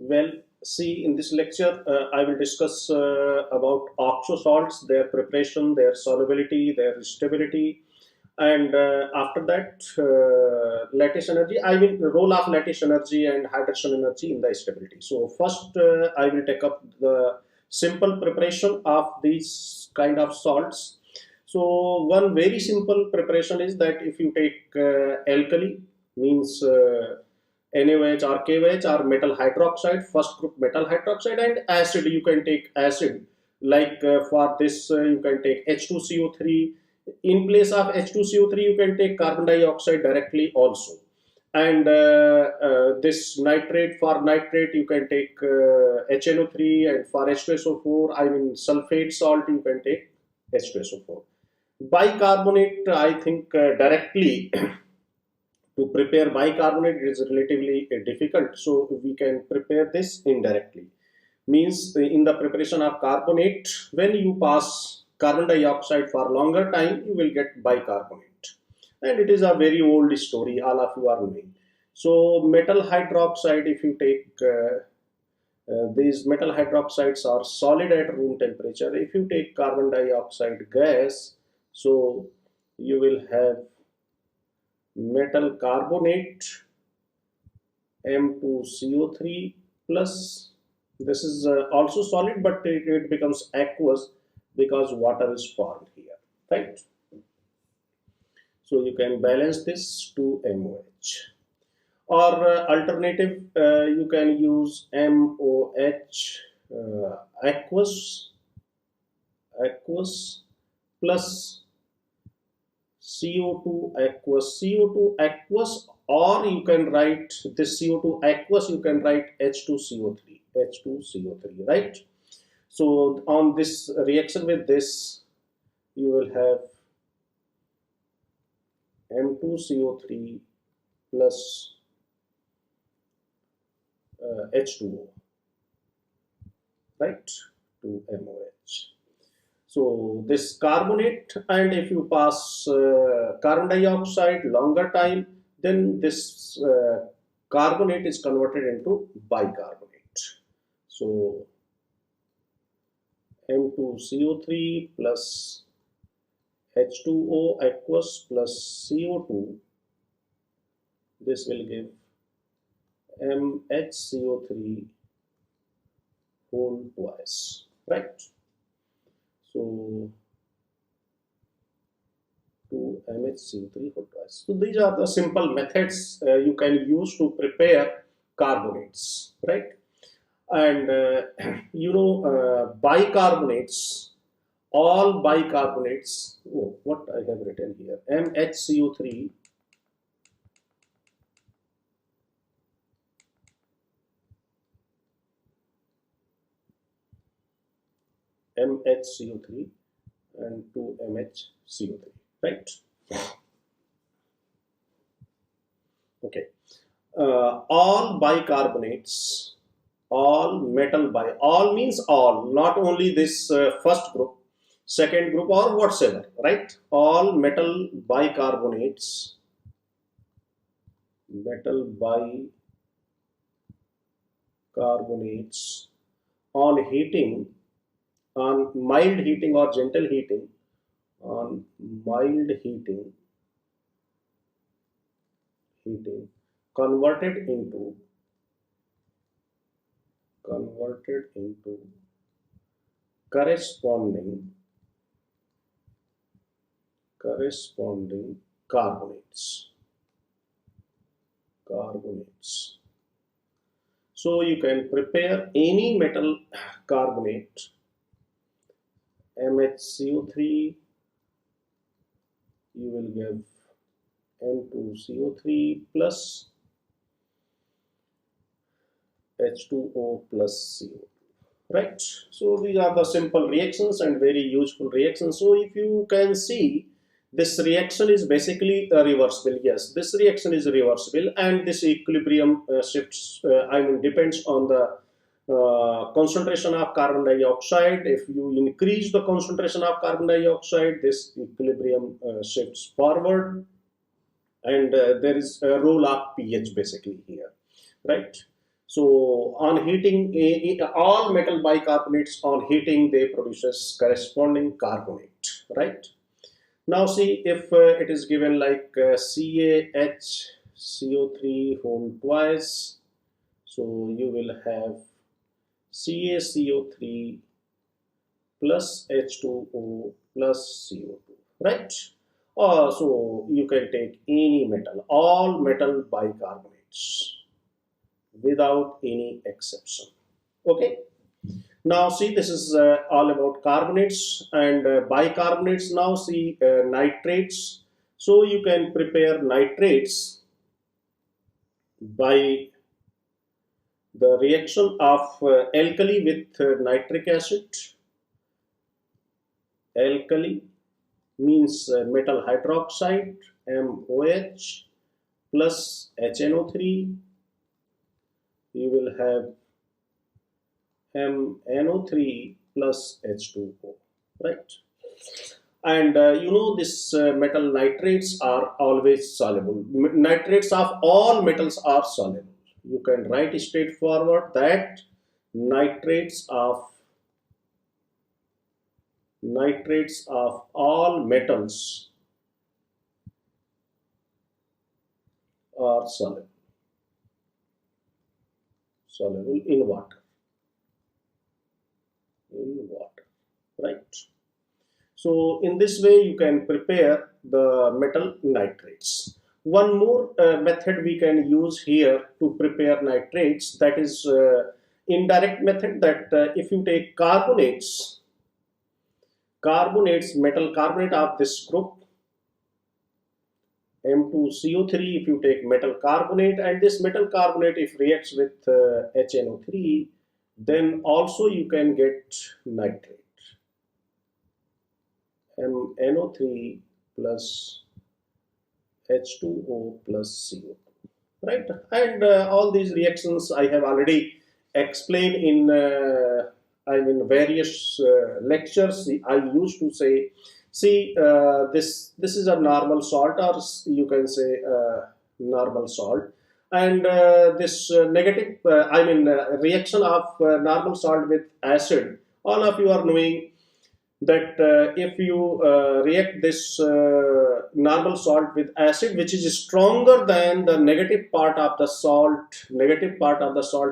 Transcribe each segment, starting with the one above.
Well, see, in this lecture, I will discuss about oxo salts, their preparation, their solubility, their stability, and after that, lattice energy. I will role of lattice energy and hydrogen energy in the stability. So first, I will take up the simple preparation of these kind of salts. So one very simple preparation is that if you take alkali, means NaOH or KOH or metal hydroxide, first group metal hydroxide, and acid, you can take acid. Like for this, you can take H2CO3. In place of H2CO3, you can take carbon dioxide directly also. And this nitrate, for nitrate, you can take HNO3, and for H2SO4, I mean sulfate salt, you can take H2SO4. Bicarbonate, I think directly to prepare bicarbonate is relatively difficult, so we can prepare this indirectly. Means in the preparation of carbonate, when you pass carbon dioxide for longer time, you will get bicarbonate, and it is a very old story, all of you are knowing. So metal hydroxide, if you take these metal hydroxides are solid at room temperature. If you take carbon dioxide gas, so you will have metal carbonate M2CO3 plus, this is also solid, but it becomes aqueous because water is formed here, right? So you can balance this to MOH, or alternative, you can use MOH aqueous plus CO2 aqueous, CO2 aqueous, or you can write this CO2 aqueous, you can write H2CO3, right? So on this reaction with this, you will have M2CO3 plus H2O, right, to MOH. So this carbonate, and if you pass carbon dioxide longer time, then this carbonate is converted into bicarbonate. So M2CO3 plus H2O aqueous plus CO2, this will give MHCO3 whole twice, right? So 2 MHCO3 whole twice. So these are the simple methods you can use to prepare carbonates, right? And bicarbonates, all bicarbonates, oh, what I have written here, MHCO3 MHCO3 and 2MHCO3, right? Okay. All bicarbonates, all metal all means all, not only this first group, second group, or whatsoever, right? All metal bicarbonates, on heating, on mild heating or gentle heating, on mild heating, converted into corresponding carbonates. So you can prepare any metal carbonate, MHCO3, you will give M2CO3 plus H2O plus CO2, right? So these are the simple reactions and very useful reactions. So if you can see, this reaction is basically reversible. Yes, this reaction is reversible, and this equilibrium shifts, depends on the concentration of carbon dioxide. If you increase the concentration of carbon dioxide, this equilibrium shifts forward, and there is a role of pH basically here, right? So on heating, all metal bicarbonates on heating they produces corresponding carbonate, right? Now see, if it is given like CaHCO3 whole twice, so you will have CaCO3 plus H2O plus CO2, right? So you can take any metal, all metal bicarbonates without any exception. Okay. Now see, this is all about carbonates and bicarbonates. Now see, nitrates. So you can prepare nitrates by the reaction of alkali with nitric acid. Alkali means metal hydroxide, MOH plus HNO3. You will have MnO3 plus H2O, right? And this metal nitrates are always soluble. Nitrates of all metals are soluble. You can write straightforward that nitrates of all metals are soluble in water, right? So in this way you can prepare the metal nitrates. One more method we can use here to prepare nitrates, that is indirect method, that if you take metal carbonate of this group M2CO3, if you take metal carbonate, and this metal carbonate if reacts with HNO3, then also you can get nitrate. MnO3 plus H2O plus CO2, right? And all these reactions I have already explained in various lectures. I used to say, see, this is a normal salt, or you can say normal salt, and this negative reaction of normal salt with acid, all of you are knowing that if you react this normal salt with acid, which is stronger than the negative part of the salt,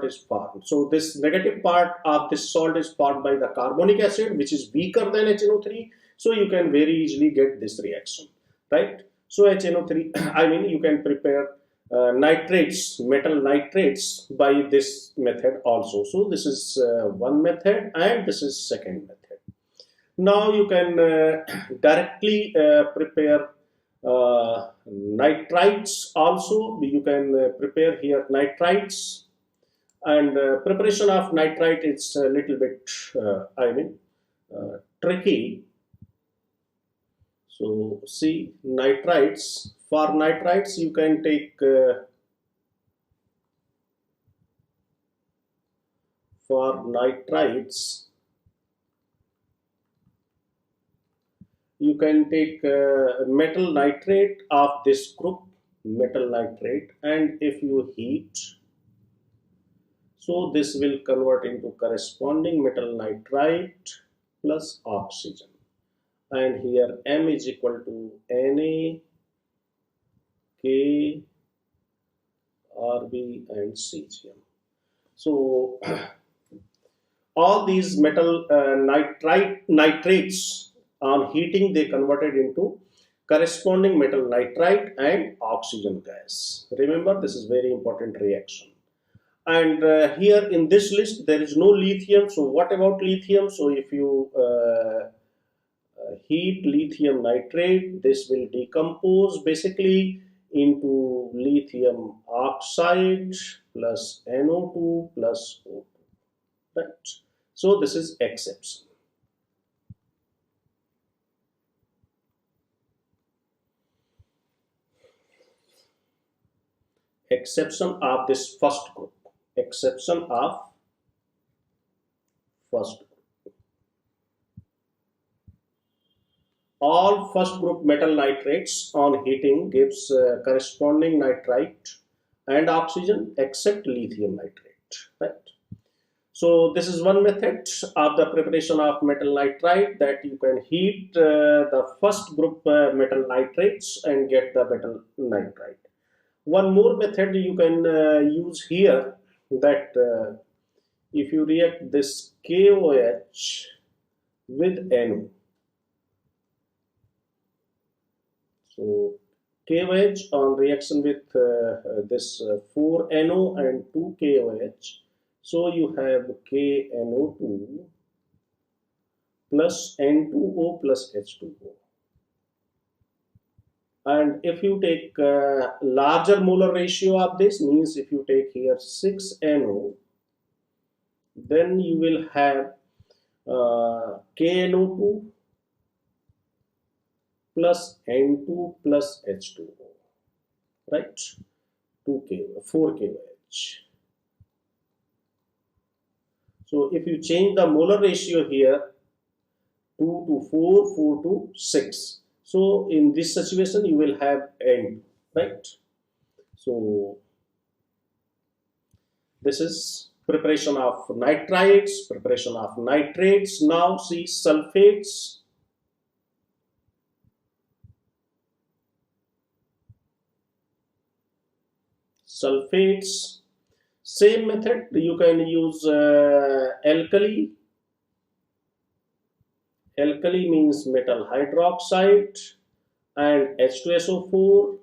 is formed. So this negative part of this salt is formed by the carbonic acid, which is weaker than HNO3. So you can very easily get this reaction, right? So HNO3, you can prepare metal nitrates by this method also. So this is one method, and this is second method. Now you can directly prepare nitrites also. You can prepare here nitrites, and preparation of nitrite is a little bit tricky. So see, nitrites, for nitrites you can take you can take metal nitrate of this group, metal nitrate, and if you heat, so this will convert into corresponding metal nitrite plus oxygen, and here M is equal to Na, K, Rb and Cesium. So all these metal nitrates on heating they converted into corresponding metal nitrite and oxygen gas. Remember, this is very important reaction. And here in this list there is no lithium. So what about lithium? So if you heat lithium nitrate, this will decompose basically into lithium oxide plus NO2 plus O2, right? So this is exception. Exception of this first group. Exception of first group. All first group metal nitrates on heating gives corresponding nitrite and oxygen except lithium nitrate. right? So this is one method of the preparation of metal nitride, that you can heat the first group metal nitrates and get the metal nitride. One more method you can use here, that if you react this KOH with NO, so KOH on reaction with this 4NO and 2 KOH, so you have KNO2 plus N2O plus H2O. And if you take larger molar ratio of this, means if you take here 6NO, then you will have KNO2 plus N2 plus H2O, right? 4 KOH. So if you change the molar ratio here, 2 to 4, 4 to 6. So in this situation, you will have N, right? So this is preparation of nitrides, preparation of nitrates. Now see sulfates. Sulfates, same method. You can use alkali. Alkali means metal hydroxide and H2SO4.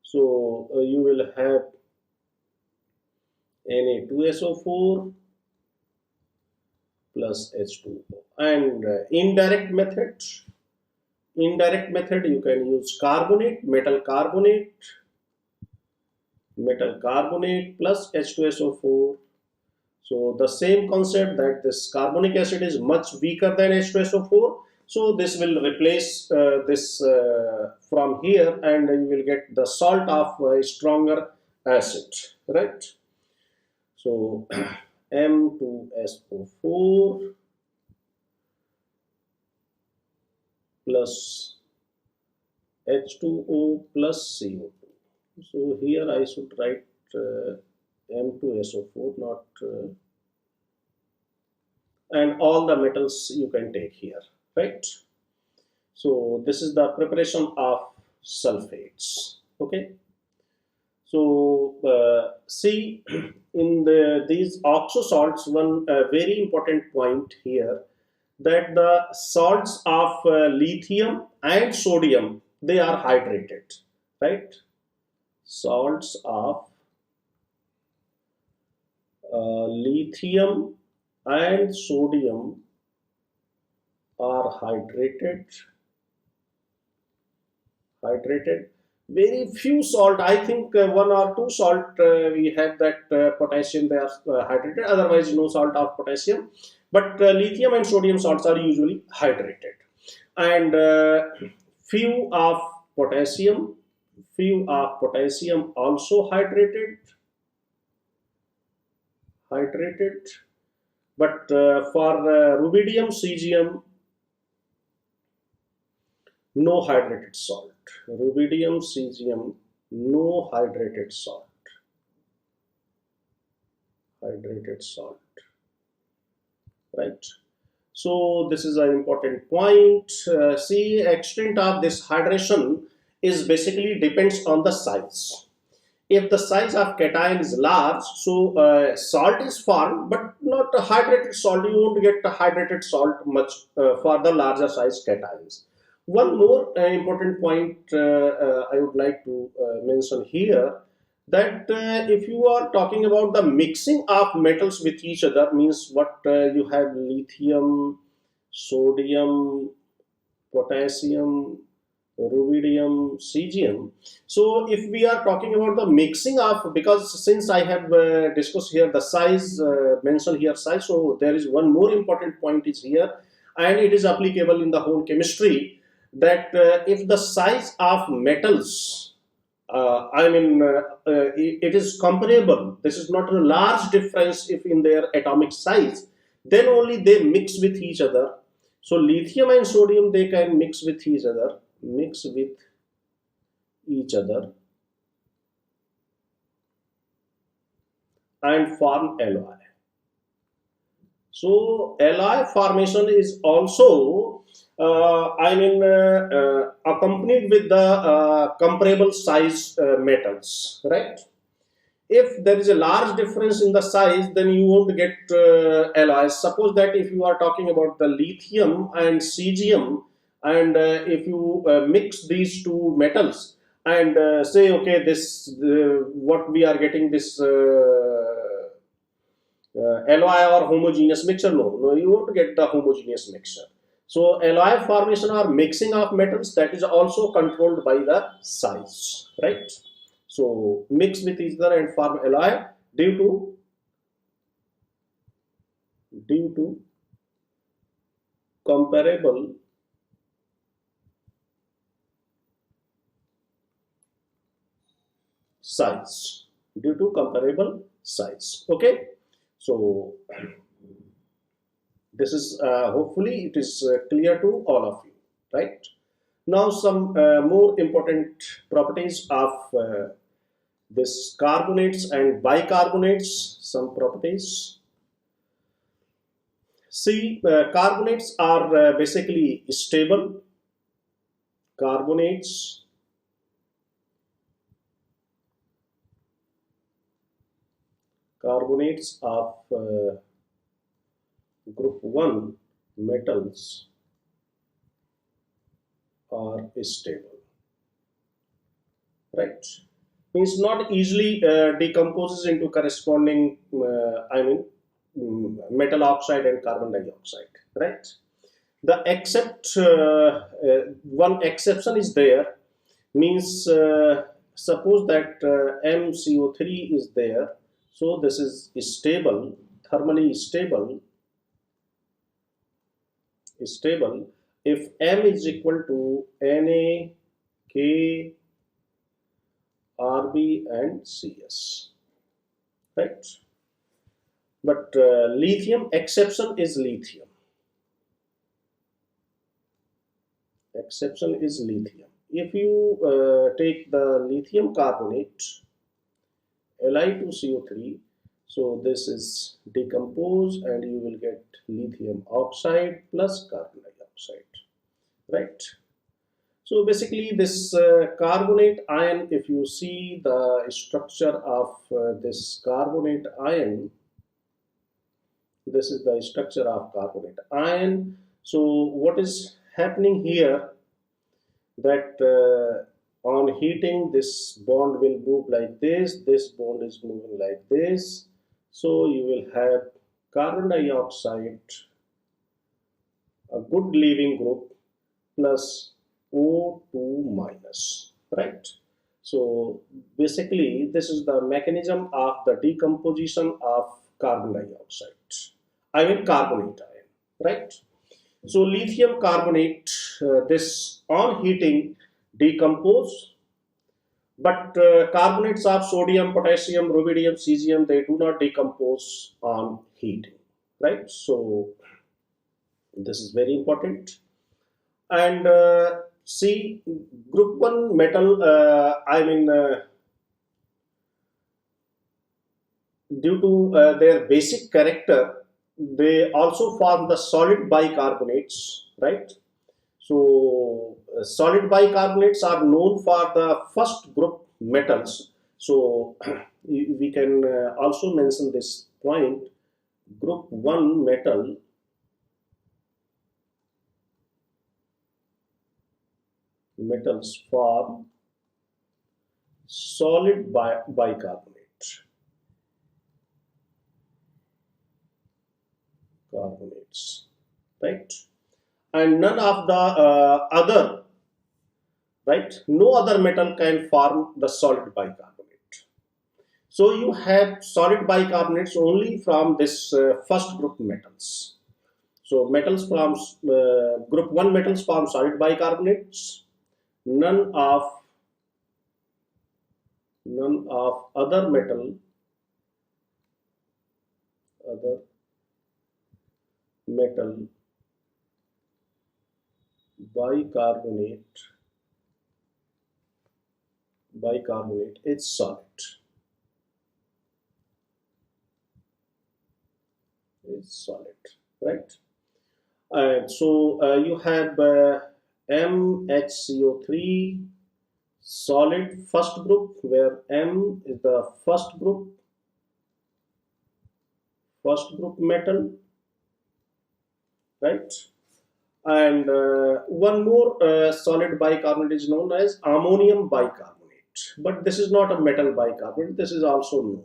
So you will have Na2SO4 plus H2O. And indirect method you can use carbonate, metal carbonate plus H2SO4. So the same concept, that this carbonic acid is much weaker than H2SO4. So this will replace this from here, and you will get the salt of a stronger acid, right? So M2SO4 plus H2O plus CO2. So here I should write M2SO4, not and all the metals you can take here, right? So this is the preparation of sulfates. Okay. So see, in these oxo salts, one very important point here, that the salts of lithium and sodium, they are hydrated, right? Salts of lithium and sodium are hydrated. Very few salt, I think 1 or 2 salt we have, that potassium, they are hydrated, otherwise no salt of potassium. But lithium and sodium salts are usually hydrated. And few of potassium also hydrated. But for rubidium, cesium, no hydrated salt. Rubidium, cesium, no hydrated salt. Right? So this is an important point. See, extent of this hydration is basically depends on the size. If the size of cation is large, so salt is formed, but not a hydrated salt. You won't get a hydrated salt much for the larger size cations. One more important point I would like to mention here, that if you are talking about the mixing of metals with each other, means what you have lithium, sodium, potassium, rubidium, cesium. So if we are talking about the mixing of, because since I have discussed here the size, mentioned here size, so there is one more important point is here, and it is applicable in the whole chemistry, that if the size of metals, it is comparable, this is not a large difference if in their atomic size, then only they mix with each other. So lithium and sodium, they can mix with each other, and form alloy. So alloy formation is also accompanied with the comparable size metals, right? If there is a large difference in the size, then you won't get alloys. Suppose that if you are talking about the lithium and cesium, and if you mix these two metals and say, okay, this what we are getting this alloy or homogeneous mixture. No, you won't get the homogeneous mixture. So alloy formation or mixing of metals, that is also controlled by the size, right? So mix with each other and form alloy due to comparable size, due to comparable size. Okay, so this is hopefully it is clear to all of you, right? Now some more important properties of this carbonates and bicarbonates, some properties. See, carbonates are basically stable. Carbonates of group 1 metals are stable, right? Means not easily decomposes into corresponding metal oxide and carbon dioxide, right? The except one exception is there, means suppose that MCO3 is there, so this is stable, thermally stable if M is equal to Na, K, Rb and Cs, right? But lithium, exception is lithium. Exception is lithium. If you take the lithium carbonate, Li2CO3, so this is decomposed and you will get lithium oxide plus carbon dioxide, right? So basically this carbonate ion, if you see the structure of this carbonate ion, this is the structure of carbonate ion. So what is happening here, that on heating this bond will move like this bond is moving like this, so you will have carbon dioxide, a good leaving group, plus O2 minus, right? So basically this is the mechanism of the decomposition of carbon dioxide, carbonate ion, right? So lithium carbonate, this on heating decompose, but carbonates of sodium, potassium, rubidium, cesium, they do not decompose on heating, right? So this is very important. And see, group 1 metal, due to their basic character, they also form the solid bicarbonates, right? So solid bicarbonates are known for the first group metals. So we can also mention this point, group 1 metals form solid bicarbonate. Carbonates, right? And none of the other, right? No other metal can form the solid bicarbonate. So you have solid bicarbonates only from this first group metals. So metals from group 1 metals form solid bicarbonates. None of other metal bicarbonate is solid. is solid, right? And so you have MHCO3 solid first group, where M is the first group metal, right? And one more solid bicarbonate is known as ammonium bicarbonate, but this is not a metal bicarbonate. This is also known.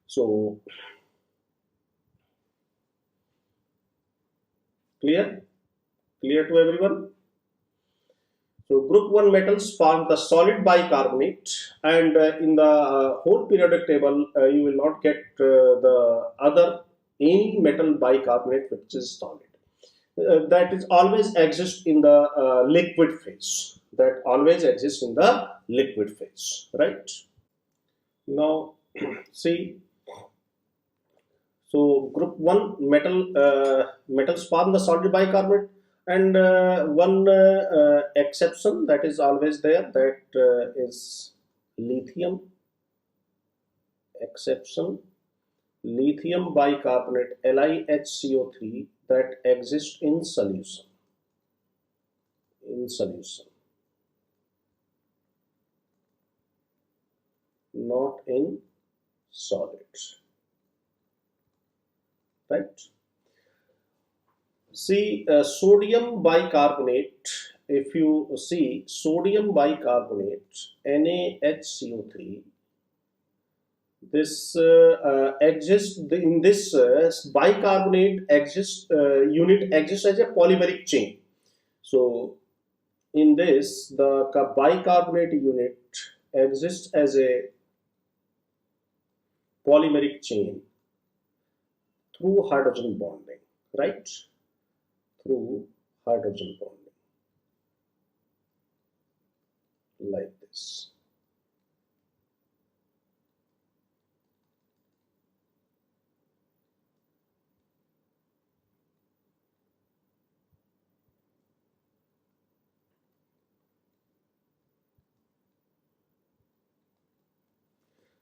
So clear to everyone? So group 1 metals form the solid bicarbonate, and in the whole periodic table you will not get the other any metal bicarbonate which is solid. That is always exists in the liquid phase. Right? Now see, so group 1 metals form the solid bicarbonate, and one exception that is always there, that is lithium exception, lithium bicarbonate LiHCO3, that exists in solution, not in solids, right? See, sodium bicarbonate, if you see sodium bicarbonate NaHCO3, this exists in this bicarbonate unit exists as a polymeric chain. So in this, the bicarbonate unit exists as a polymeric chain through hydrogen bonding, right? Through hydrogen bonding, like this.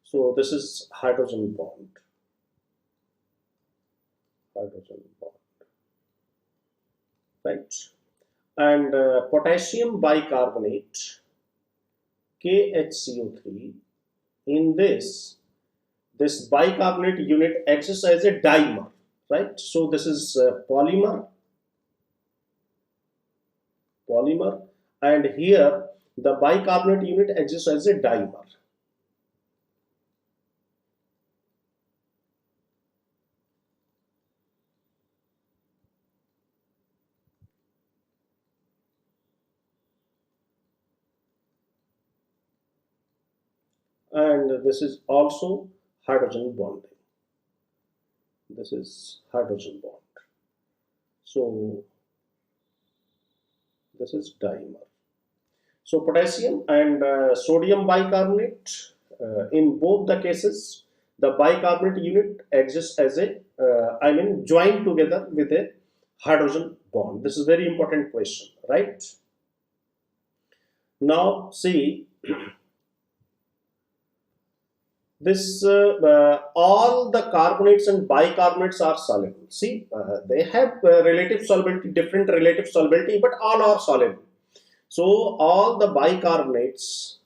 So this is hydrogen bond, right? And potassium bicarbonate KHCO3, in this bicarbonate unit acts as a dimer, right? So this is polymer, and here the bicarbonate unit acts as a dimer. And this is also hydrogen bonding. So this is dimer. So potassium and sodium bicarbonate, in both the cases, the bicarbonate unit exists as a, joined together with a hydrogen bond. This is very important question, right? Now see, this all the carbonates and bicarbonates are soluble. See, they have relative solubility, different relative solubility, but all are soluble. So all the bicarbonates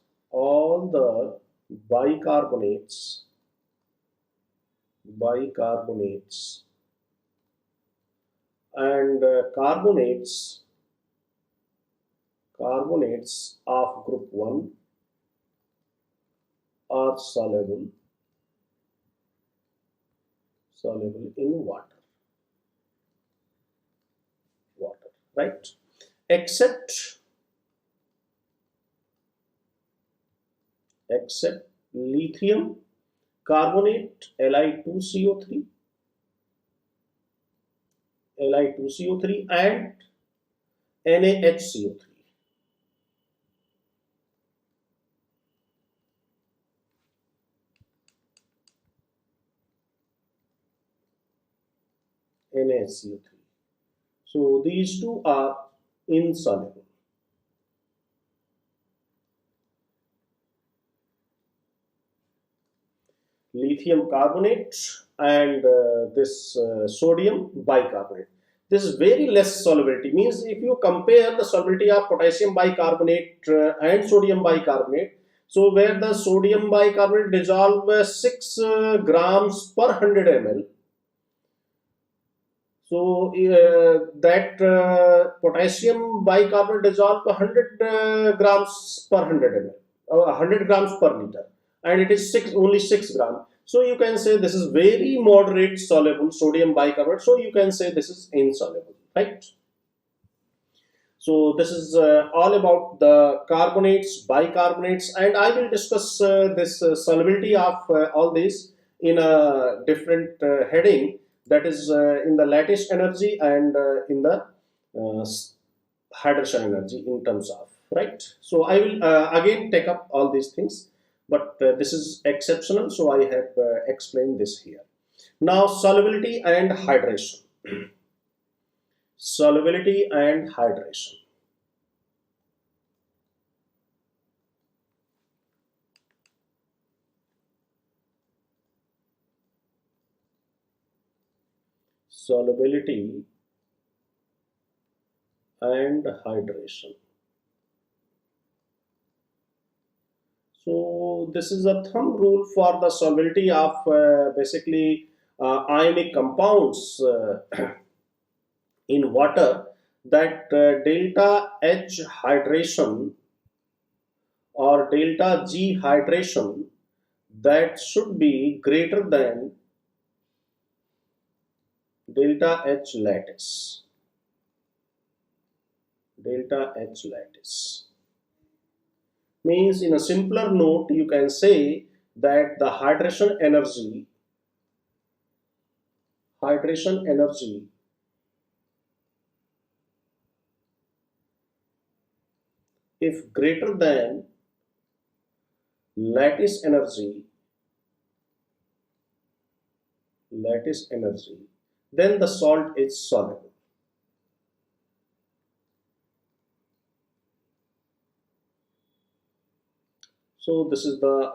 and carbonates of group 1 are soluble in water, right? Except lithium carbonate Li2CO3 and NaHCO3. So these two are insoluble. lithium carbonate, and this sodium bicarbonate. This is very less solubility. Means if you compare the solubility of potassium bicarbonate and sodium bicarbonate, so where the sodium bicarbonate dissolve 6 grams per 100 ml, so that potassium bicarbonate dissolved 100 grams per 100 ml, 100 grams per liter, and it is only 6 grams. So you can say this is very moderate soluble sodium bicarbonate. So you can say this is insoluble, right? So this is all about the carbonates, bicarbonates, and I will discuss this solubility of all these in a different heading, that is in the lattice energy and in the uh, hydration energy in terms of, right. So I will again take up all these things, but this is exceptional, so I have explained this here. Now solubility and hydration. Solubility and hydration. Solubility and hydration. So this is a thumb rule for the solubility of basically ionic compounds in water, that delta H hydration or delta G hydration, that should be greater than delta H lattice. Delta H lattice means, in a simpler note, you can say that the hydration energy if greater than lattice energy, then the salt is soluble. So this is the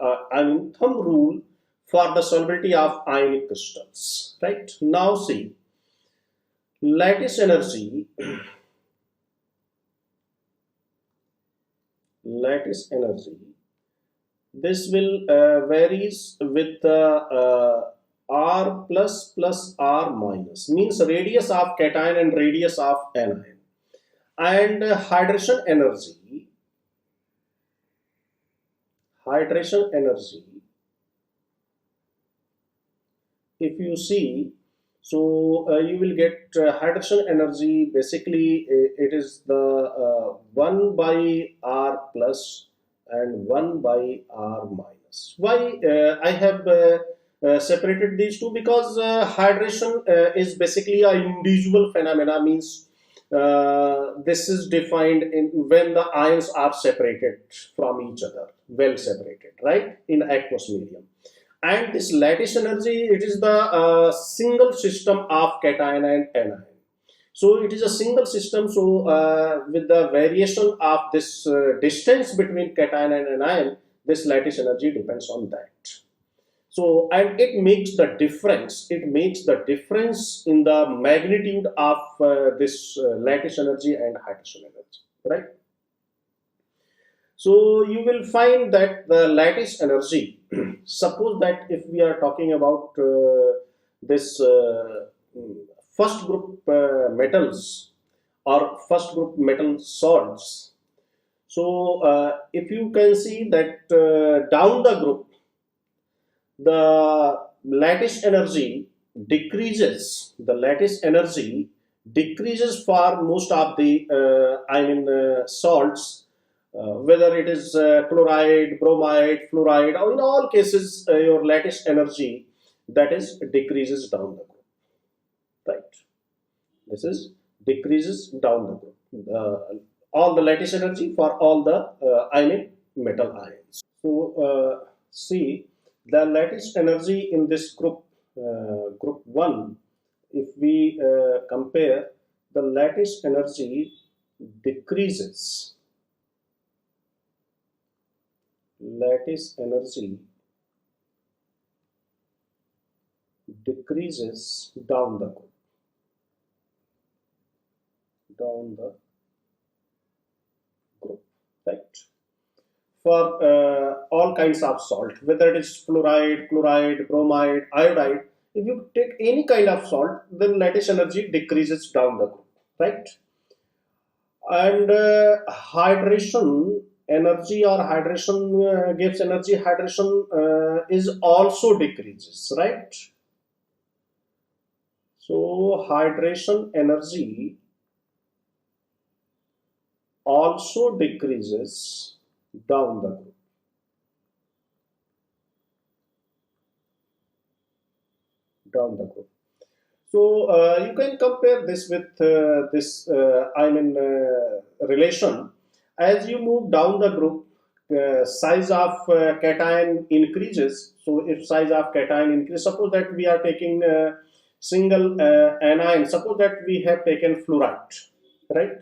thumb rule for the solubility of ionic crystals, right. Now see, lattice energy lattice energy, this will varies with r plus r minus, means radius of cation and radius of anion. And hydration energy, if you see, so you will get hydration energy, basically it is the 1 by r plus and 1 by r minus. Why I have separated these two? Because hydration is basically a individual phenomena, means this is defined in when the ions are separated from each other, well separated, right, in aqueous medium. And this lattice energy, it is the single system of cation and anion. So it is a single system, so with the variation of this distance between cation and anion, this lattice energy depends on that. So, and it makes the difference in the magnitude of this lattice energy and hydration energy, right. So you will find that the lattice energy, suppose that if we are talking about this first group metals or first group metal salts, so if you can see that down the group, the lattice energy decreases for most of the salts, whether it is chloride, bromide, fluoride, or in all cases your lattice energy, that is decreases down the group, right. This is decreases down the group, all the lattice energy for all the metal ions. So see, the lattice energy in this group 1, if we compare, the lattice energy decreases lattice energy decreases down the group, down the group, right? For all kinds of salt, whether it is fluoride, chloride, bromide, iodide. If you take any kind of salt, then lattice energy decreases down the group, right? And hydration energy or hydration gives energy, hydration is also decreases, right? So hydration energy also decreases down the group, down the group. So you can compare this with this relation. As you move down the group, size of cation increases. So if size of cation increases, suppose that we are taking single anion, suppose that we have taken fluoride, right?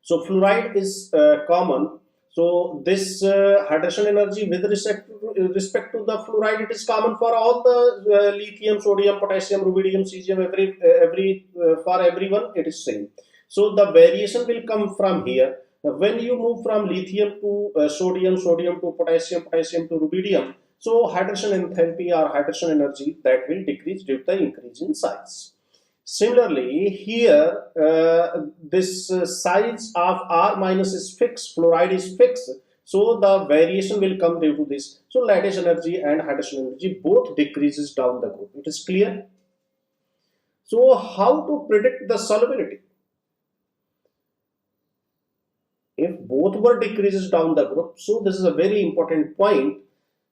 So fluoride is common. So this hydration energy with respect to the fluoride, it is common for all the lithium, sodium, potassium, rubidium, cesium, for everyone it is same. So the variation will come from here. When you move from lithium to sodium, sodium to potassium, potassium to rubidium, so hydration enthalpy or hydration energy that will decrease due to the increase in size. Similarly, here this size of R minus is fixed, fluoride is fixed, so the variation will come due to this. So lattice energy and hydration energy both decreases down the group. It is clear. So how to predict the solubility? If both were decreases down the group, so this is a very important point.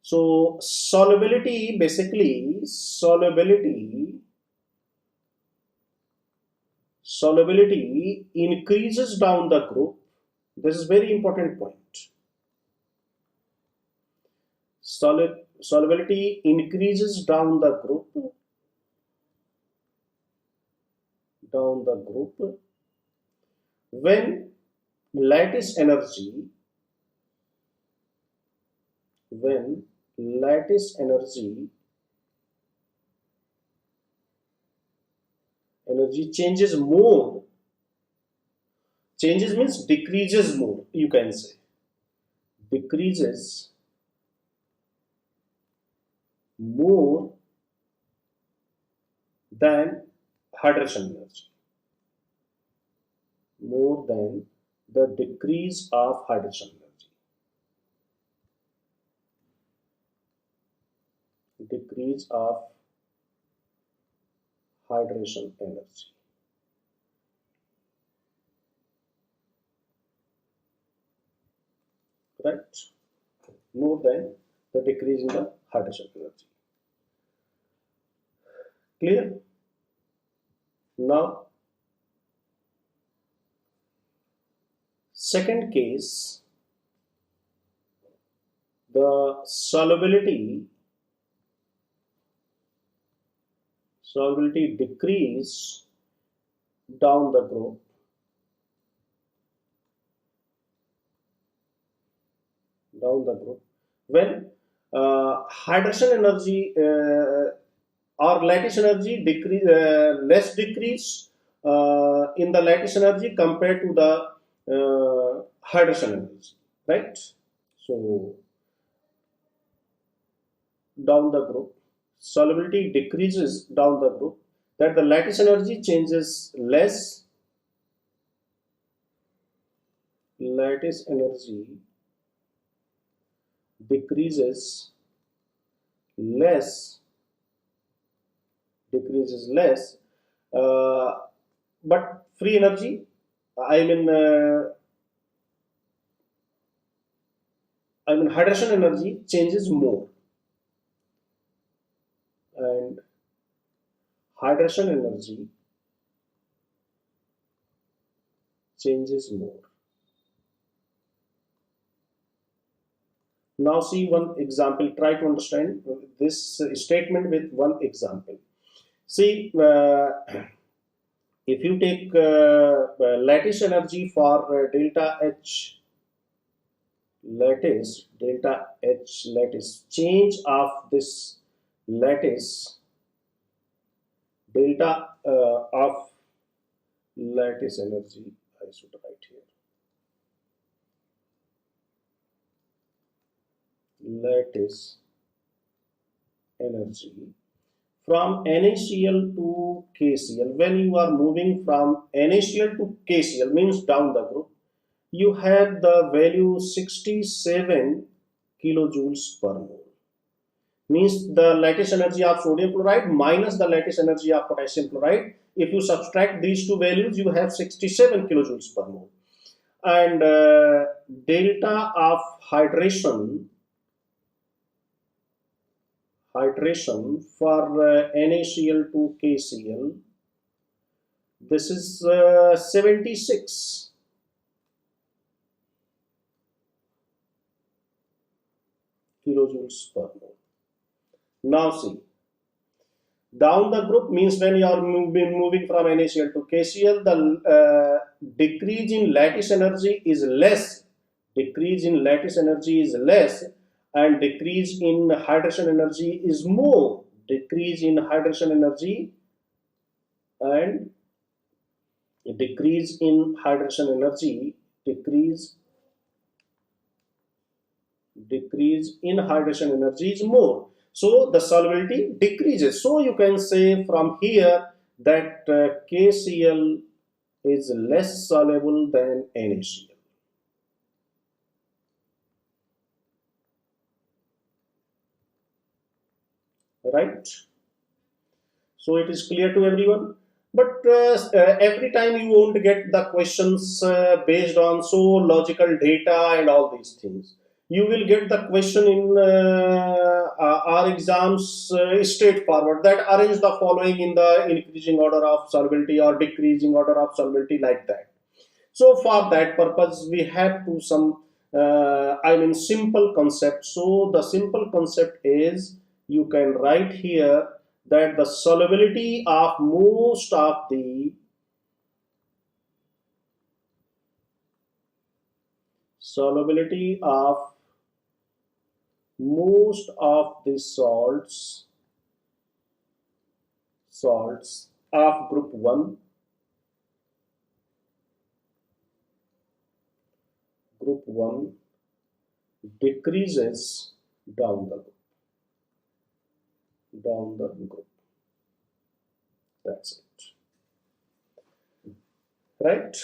So solubility, basically solubility increases down the group. This is very important point. Solubility increases down the group, when lattice energy energy changes more. Changes means decreases more, you can say. Decreases more than hydration energy. More than the decrease of hydration energy. Decrease of hydration energy. Right? More than the decrease in the hydration energy. Clear? Now, second case, the solubility decrease down the group when hydration energy or lattice energy decrease, less decrease in the lattice energy compared to the hydration energy, right? So down the group, solubility decreases down the group, that the lattice energy changes less. Lattice energy decreases less, but free energy, I mean hydration energy changes more, and hydration energy changes more. Now see one example. Try to understand this statement with one example. See, if you take lattice energy for delta H, lattice change of this lattice delta of lattice energy, I should write here, lattice energy from NaCl to KCl. When you are moving from NaCl to KCl, means down the group, you have the value 67 kilojoules per mole. Means the lattice energy of sodium chloride minus the lattice energy of potassium chloride. If you subtract these two values, you have 67 kilojoules per mole. And delta of hydration for NaCl to KCl, this is 76 kilojoules per mole. Now see, down the group means when you are moving from NaCl to KCl, the decrease in lattice energy is less. Decrease in lattice energy is less, and decrease in hydration energy is more. Decrease in hydration energy and decrease in hydration energy, decrease in hydration energy is more. So the solubility decreases. So you can say from here that KCl is less soluble than NaCl. Right? So it is clear to everyone. But every time you won't get the questions based on so logical data and all these things. You will get the question in our exams straightforward, that arrange the following in the increasing order of solubility or decreasing order of solubility, like that. So for that purpose, we have to some simple concept. So the simple concept is, you can write here that the solubility of most of the salts of group 1, decreases down the group. That's it. Right?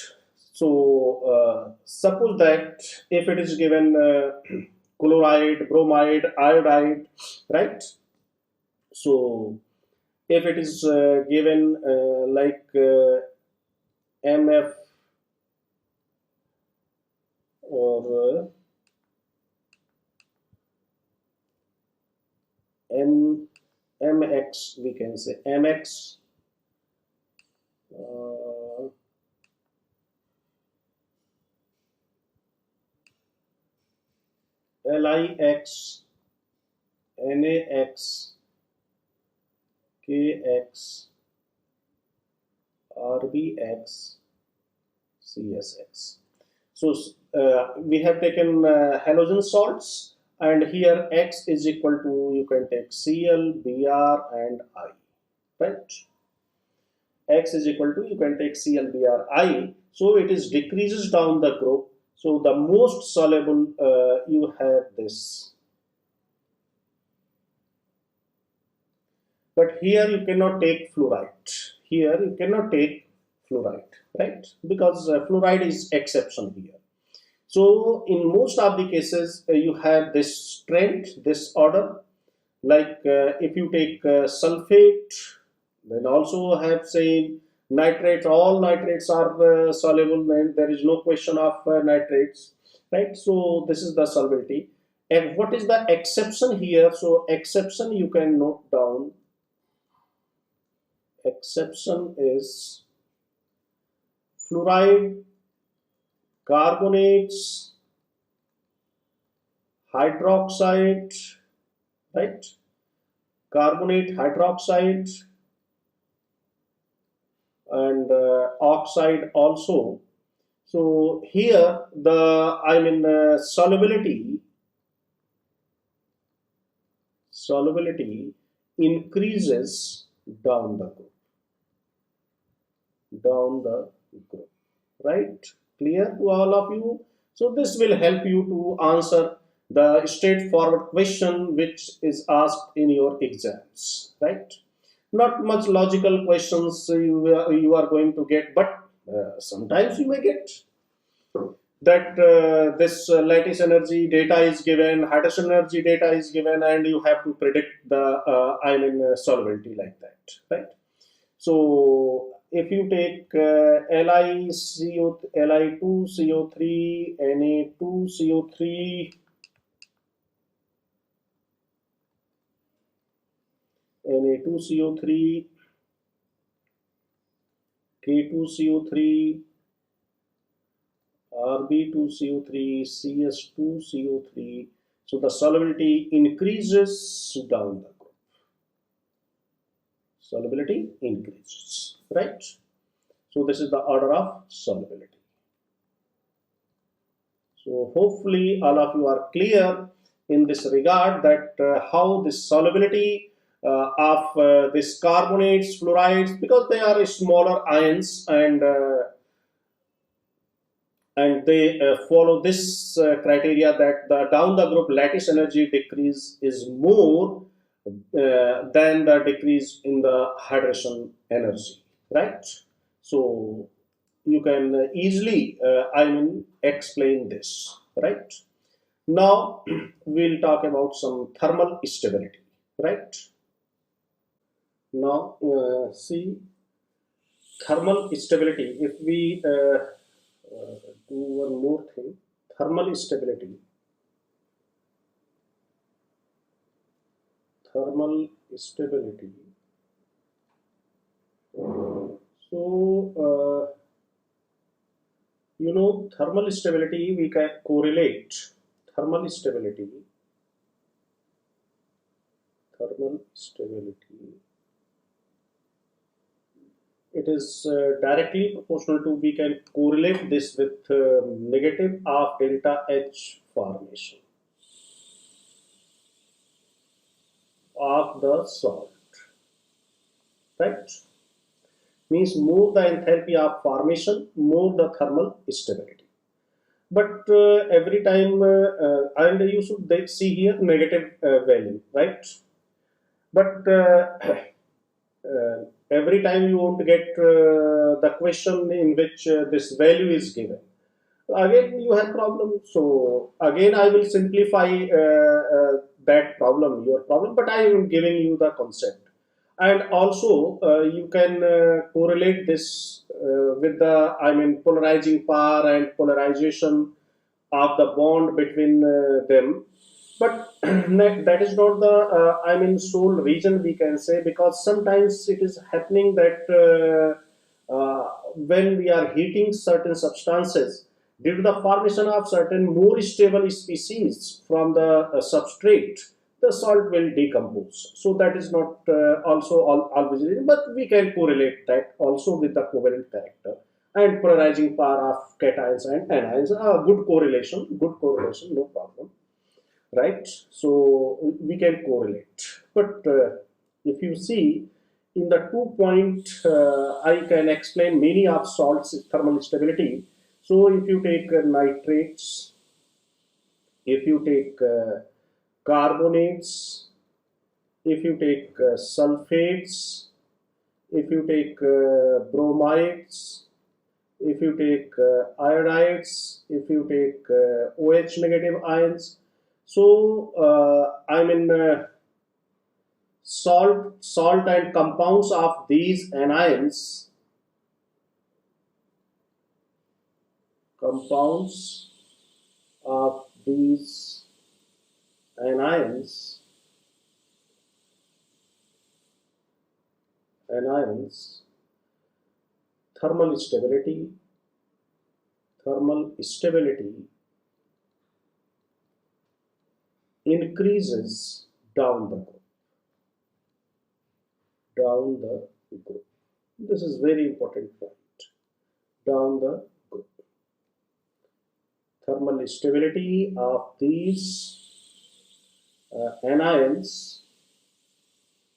So suppose that if it is given chloride, bromide, iodide, right? So if it is given like MF or MX, we can say MX, LIX, NAX, KX, RBX, CSX. So we have taken halogen salts, and here X is equal to, you can take Cl, Br and I, right? X is equal to, you can take Cl, Br, I. So it is decreases down the group. So the most soluble you have this. But here you cannot take fluoride. Here you cannot take fluoride, right? Because fluoride is exception here. So in most of the cases, you have this trend, this order. Like if you take sulfate, then also have same nitrates. All nitrates are soluble, and there is no question of nitrates, right? So this is the solubility. And what is the exception here? So exception you can note down. Exception is fluoride, carbonates, hydroxide, right? Carbonate, hydroxide, and oxide also. So here the solubility increases down the group. Down the group. Right? Clear to all of you? So this will help you to answer the straightforward question which is asked in your exams. Right? Not much logical questions you are going to get, but sometimes you may get that this lattice energy data is given, Hydrogen energy data is given, and you have to predict the ion solubility like that, right? So if you take Li2CO3, Na2CO3, Na2CO3, K2CO3, Rb2CO3, Cs2CO3. So the solubility increases down the group. Solubility increases, right? So this is the order of solubility. So hopefully all of you are clear in this regard that how this solubility of this carbonates, fluorides, because they are smaller ions and they follow this criteria that the down the group lattice energy decrease is more than the decrease in the hydration energy, right? So you can easily explain this, right? Now we'll talk about some thermal stability, right? Now see, thermal stability, if we do one more thing, thermal stability. Thermal stability. So, thermal stability, we can correlate thermal stability. Thermal stability. It is directly proportional to, we can correlate this with negative of delta H formation of the salt, right? Means more the enthalpy of formation, more the thermal stability. But every time, and you should see here negative value, right? But every time you won't get the question in which this value is given, again you have problem. So again I will simplify that problem, your problem, but I am giving you the concept. And also you can correlate this with the polarizing power and polarization of the bond between them. But that is not the sole reason, we can say, because sometimes it is happening that when we are heating certain substances, due to the formation of certain more stable species from the substrate, the salt will decompose. So that is not also always, but we can correlate that also with the covalent character and polarizing power of cations and anions. Good correlation, no problem, right? So we can correlate. But if you see in the 2 point, I can explain many of salts thermal stability. So if you take nitrates, if you take carbonates, if you take sulfates, if you take bromides, if you take iodides, if you take OH negative ions. So salt and compounds of these anions, compounds of these anions thermal stability increases down the group. This is very important point. Down the group, thermal stability of these anions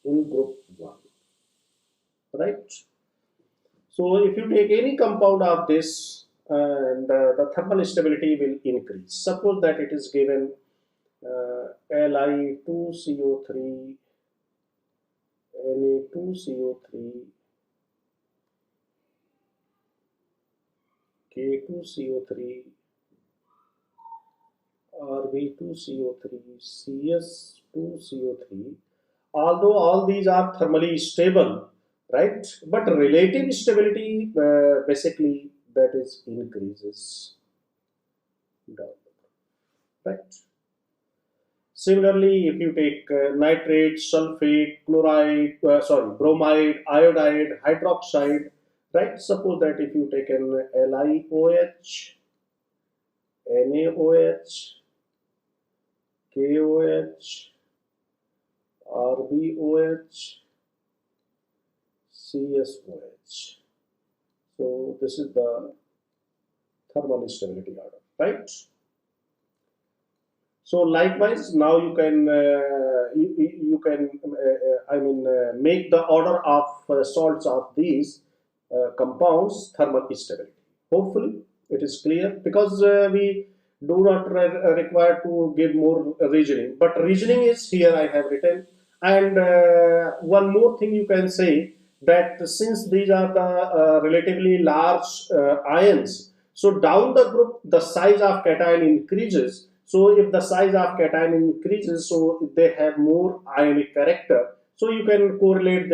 in group 1, right? So if you take any compound of this, and the thermal stability will increase. Suppose that it is given Li2CO3, Na2CO3, K2CO3, Rb2CO3, Cs2CO3. Although all these are thermally stable, right? But relative stability basically that is increases down, right? Similarly, if you take nitrate, sulfate, chloride, bromide, iodide, hydroxide, right? Suppose that if you take an LiOH, NaOH, KOH, RbOH, CSOH. So this is the thermal stability order, right? So likewise, now you can make the order of salts of these compounds thermal stability. Hopefully, it is clear, because we do not require to give more reasoning, but reasoning is here I have written. And one more thing you can say, that since these are the relatively large ions, so down the group the size of cation increases. So if the size of cation increases, so they have more ionic character. So you can correlate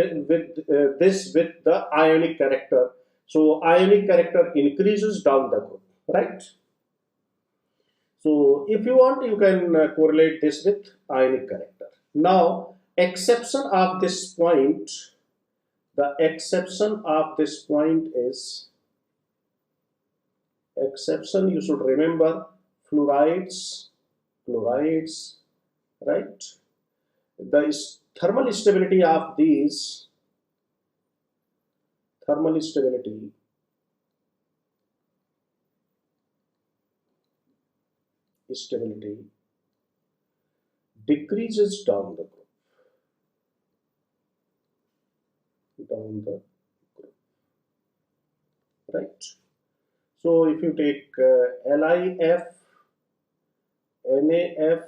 this with the ionic character. So ionic character increases down the group, right? So if you want, you can correlate this with ionic character. Now, exception of this point, the exception of this point is, exception you should remember, fluorides, right? The thermal stability of these, thermal stability decreases down the group, right? So if you take LiF, NaF,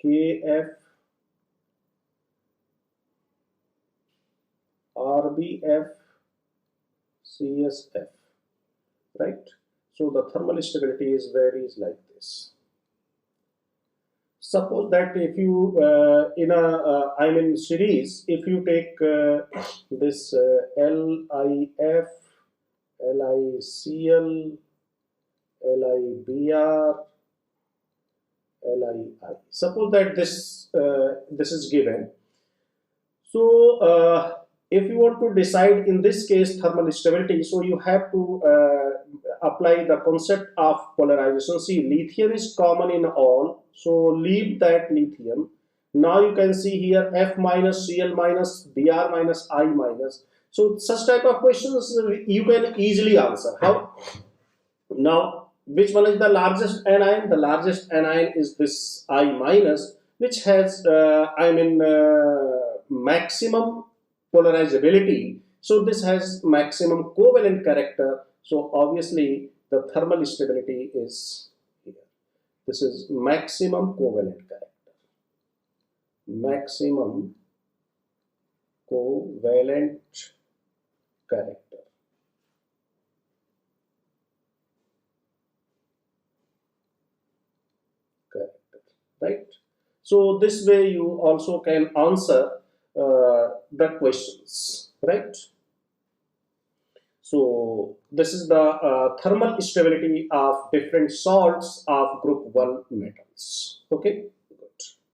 KF, RbF, CSF, right? So the thermal stability is varies like this. Suppose that if you in a series, if you take this LiF, LiCl, LiBr, Li. Suppose that this is given. So if you want to decide in this case thermal stability, so you have to apply the concept of polarization. See, lithium is common in all, so leave that lithium. Now you can see here F minus, Cl minus, Br minus, I minus. So such type of questions you can easily answer. How? Now, which one is the largest anion? The largest anion is this I minus, which has maximum polarizability. So this has maximum covalent character. So obviously the thermal stability is here. This is maximum covalent character. Maximum covalent character. Right? So this way you also can answer the questions, right? So this is the thermal stability of different salts of group 1 metals. Okay.